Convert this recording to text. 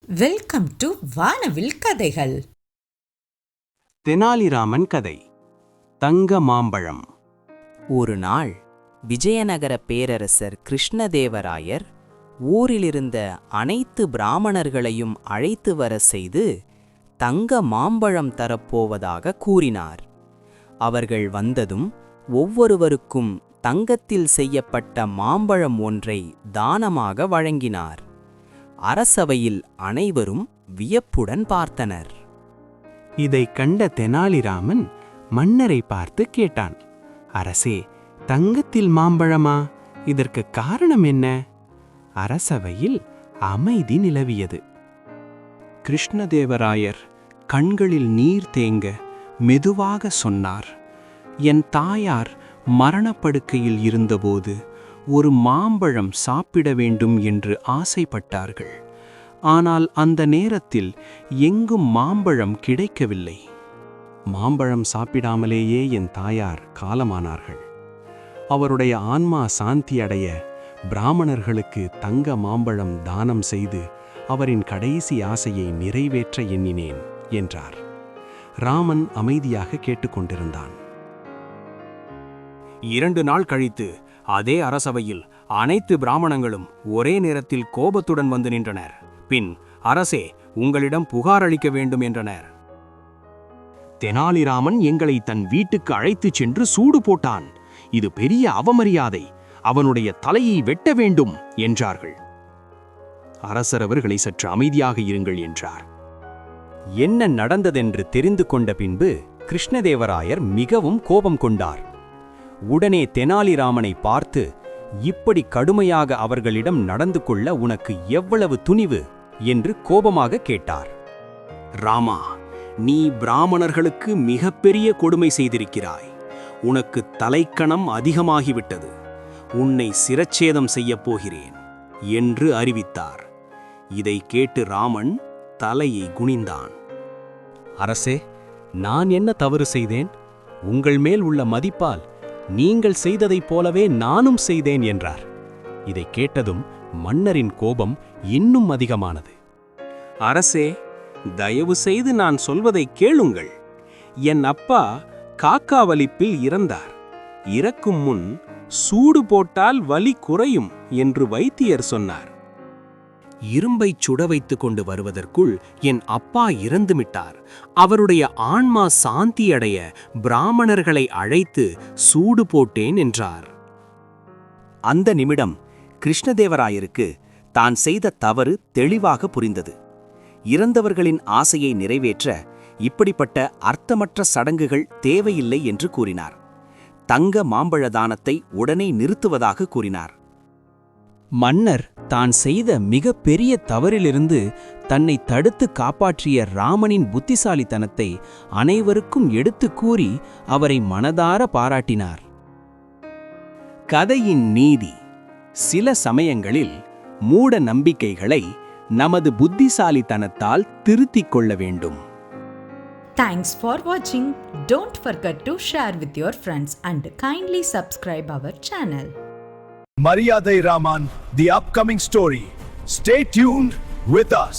Welcome to வானவில் கதைகள். தெனாலிராமன் கதை. தங்க மாம்பழம். ஒரு நாள் விஜயநகர பேரரசர் கிருஷ்ணதேவராயர் ஊரிலிருந்த அனைத்து பிராமணர்களையும் அழைத்து வர செய்து தங்க மாம்பழம் தரப்போவதாக கூறினார். அவர்கள் வந்ததும் ஒவ்வொருவருக்கும் தங்கத்தில் செய்யப்பட்ட மாம்பழம் ஒன்றை தானமாக வழங்கினார். அரசவையில் அனைவரும் வியப்புடன் பார்த்தனர். இதை கண்ட தெனாலிராமன் மன்னரை பார்த்து கேட்டான், அரசே, தங்கத்தில் மாம்பழமா? இதற்கு காரணம் என்ன? அரசவையில் அமைதி நிலவியது. கிருஷ்ணதேவராயர் கண்களில் நீர் தேங்க மெதுவாக சொன்னார், என் தாயார் மரணப்படுக்கையில் இருந்தபோது ஒரு மாம்பழம் சாப்பிட வேண்டும் என்று ஆசைப்பட்டார்கள். ஆனால் அந்த நேரத்தில் எங்கும் மாம்பழம் கிடைக்கவில்லை. மாம்பழம் சாப்பிடாமலேயே என் தாயார் காலமானார்கள். அவருடைய ஆன்மா சாந்தி அடைய பிராமணர்களுக்கு தங்க மாம்பழம் தானம் செய்து அவரின் கடைசி ஆசையை நிறைவேற்ற எண்ணினேன் என்றார். ராமன் அமைதியாக கேட்டுக்கொண்டிருந்தான். 2 நாள் கழித்து அதே அரசவையில் அனைத்து பிராமணங்களும் ஒரே நேரத்தில் கோபத்துடன் வந்து நின்றனர். பின், அரசே, உங்களிடம் புகார் அளிக்க வேண்டும் என்றனர். தெனாலிராமன் எங்களை தன் வீட்டுக்கு அழைத்துச் சென்று சூடு போட்டான். இது பெரிய அவமரியாதை. அவனுடைய தலையை வெட்ட வேண்டும் என்றார்கள். அரசர் அவர்களை சற்று அமைதியாக இருங்கள் என்றார். என்ன நடந்ததென்று தெரிந்து கொண்ட பின்பு கிருஷ்ணதேவராயர் மிகவும் கோபம் கொண்டார். உடனே தெனாலிராமனை பார்த்து, இப்படி கடுமையாக அவர்களிடம் நடந்து கொள்ள உனக்கு எவ்வளவு துணிவு என்று கோபமாக கேட்டார். ராமா, நீ பிராமணர்களுக்கு மிகப்பெரிய கொடுமை செய்திருக்கிறாய். உனக்கு தலைக்கணம் அதிகமாகிவிட்டது. உன்னை சிரச்சேதம் செய்யப் போகிறேன் என்று அறிவித்தார். இதை கேட்டு ராமன் தலையை குனிந்தான். அரசே, நான் என்ன தவறு செய்தேன்? உங்கள் மேல் உள்ள மதிப்பால் நீங்கள் செய்ததைப் போலவே நானும் செய்தேன் என்றார். இதை கேட்டதும் மன்னரின் கோபம் இன்னும் அதிகமானது. அரசே, தயவு செய்து நான் சொல்வதை கேளுங்கள். என் அப்பா காக்கா வலிப்பில் இறந்தார். இறக்கும் முன் சூடு போட்டால் வலி குறையும் என்று வைத்தியர் சொன்னார். இரும்பைச் சுட வைத்துக் கொண்டு வருவதற்குள் என் அப்பா இறந்துவிட்டார். அவருடைய ஆன்மா சாந்தி அடைய பிராமணர்களை அழைத்து சூடு போட்டேன் என்றார். அந்த நிமிடம் கிருஷ்ணதேவராயருக்கு தான் செய்த தவறு தெளிவாக புரிந்தது. இறந்தவர்களின் ஆசையை நிறைவேற்ற இப்படிப்பட்ட அர்த்தமற்ற சடங்குகள் தேவையில்லை என்று கூறினார். தங்க மாம்பழ தானத்தை உடனே நிறுத்துவதாக கூறினார். மன்னர் தான் செய்த மிக பெரிய தவறிலிருந்து தன்னை தடுத்து காப்பாற்றிய ராமனின் புத்திசாலித்தனத்தை அனைவருக்கும் எடுத்து கூறி அவரை மனதார பாராட்டினார். கதையின் நீதி: சில சமயங்களில் மூட நம்பிக்கைகளை நமது புத்திசாலித்தனத்தால் திருத்திக் கொள்ள வேண்டும். Thanks for watching. Don't forget to share with your friends and kindly subscribe our channel. Maryadai Raman, the upcoming story. Stay tuned with us.